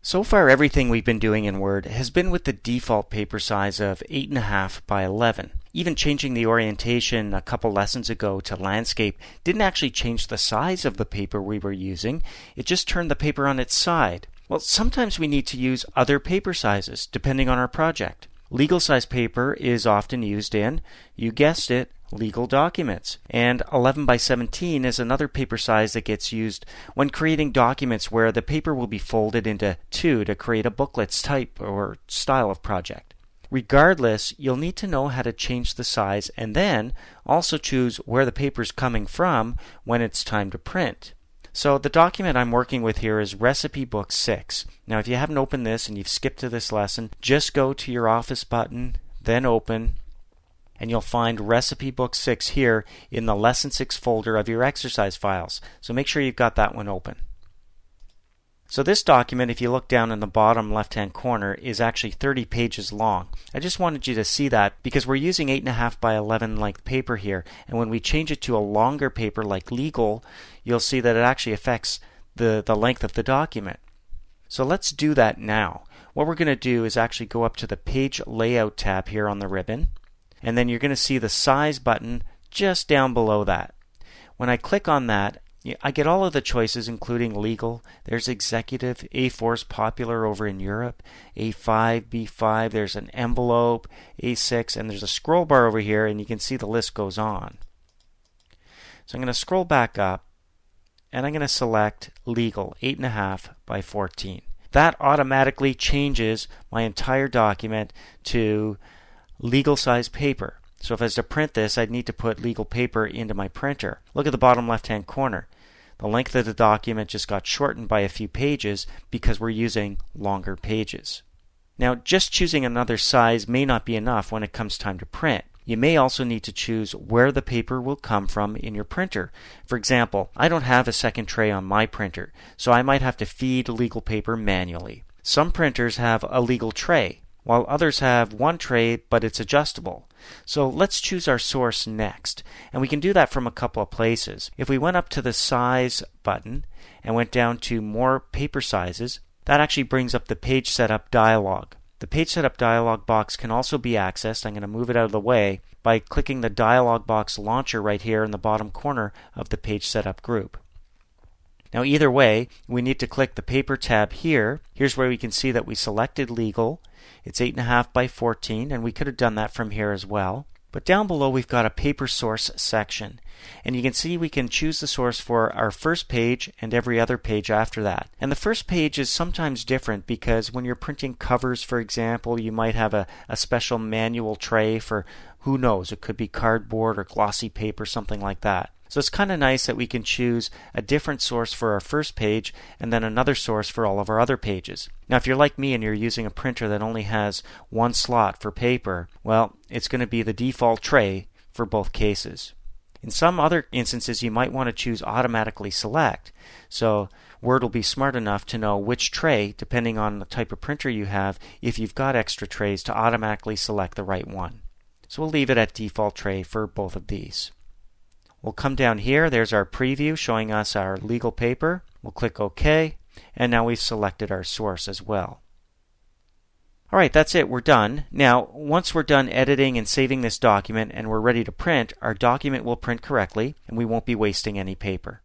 So far, everything we've been doing in Word has been with the default paper size of 8.5 by 11. Even changing the orientation a couple lessons ago to landscape didn't actually change the size of the paper we were using, it just turned the paper on its side. Well, sometimes we need to use other paper sizes, depending on our project. Legal size paper is often used in, you guessed it, legal documents. And 11 by 17 is another paper size that gets used when creating documents where the paper will be folded into two to create a booklet's type or style of project. Regardless, you'll need to know how to change the size and then also choose where the paper is coming from when it's time to print. So the document I'm working with here is Recipe Book 6. Now if you haven't opened this and you've skipped to this lesson, just go to your Office button, then Open, and you'll find Recipe Book 6 here in the Lesson 6 folder of your exercise files. So make sure you've got that one open. So this document, if you look down in the bottom left-hand corner, is actually 30 pages long. I just wanted you to see that because we're using 8.5 by 11 length paper here, and when we change it to a longer paper like legal, you'll see that it actually affects the length of the document. So let's do that now. What we're going to do is actually go up to the Page Layout tab here on the ribbon, and then you're going to see the Size button just down below that. When I click on that, I get all of the choices, including legal. There's executive. A4 is popular over in Europe. A5, B5, there's an envelope, A6, and there's a scroll bar over here, and you can see the list goes on. So I'm going to scroll back up, and I'm going to select legal, 8.5 by 14. That automatically changes my entire document to legal size paper. So if I was to print this, I'd need to put legal paper into my printer. Look at the bottom left-hand corner. The length of the document just got shortened by a few pages because we're using longer pages. Now, just choosing another size may not be enough when it comes time to print. You may also need to choose where the paper will come from in your printer. For example, I don't have a second tray on my printer, so I might have to feed legal paper manually. Some printers have a legal tray, while others have one tray but it's adjustable. So let's choose our source next, and we can do that from a couple of places. If we went up to the Size button and went down to More Paper Sizes, that actually brings up the Page Setup dialog. The Page Setup dialog box can also be accessed, I'm going to move it out of the way, by clicking the dialog box launcher right here in the bottom corner of the Page Setup group. Now either way, we need to click the Paper tab here. Here's where we can see that we selected legal. It's 8.5 by 14, and we could have done that from here as well. But down below we've got a paper source section, and you can see we can choose the source for our first page and every other page after that. And the first page is sometimes different because when you're printing covers, for example, you might have a special manual tray for, who knows, it could be cardboard or glossy paper, something like that. So it's kind of nice that we can choose a different source for our first page and then another source for all of our other pages. Now if you're like me and you're using a printer that only has one slot for paper, well, it's going to be the default tray for both cases. In some other instances you might want to choose automatically select. So Word will be smart enough to know which tray, depending on the type of printer you have, if you've got extra trays, to automatically select the right one. So we'll leave it at default tray for both of these. We'll come down here, there's our preview showing us our legal paper. We'll click OK, and now we've selected our source as well. Alright, that's it, we're done. Now, once we're done editing and saving this document and we're ready to print, our document will print correctly and we won't be wasting any paper.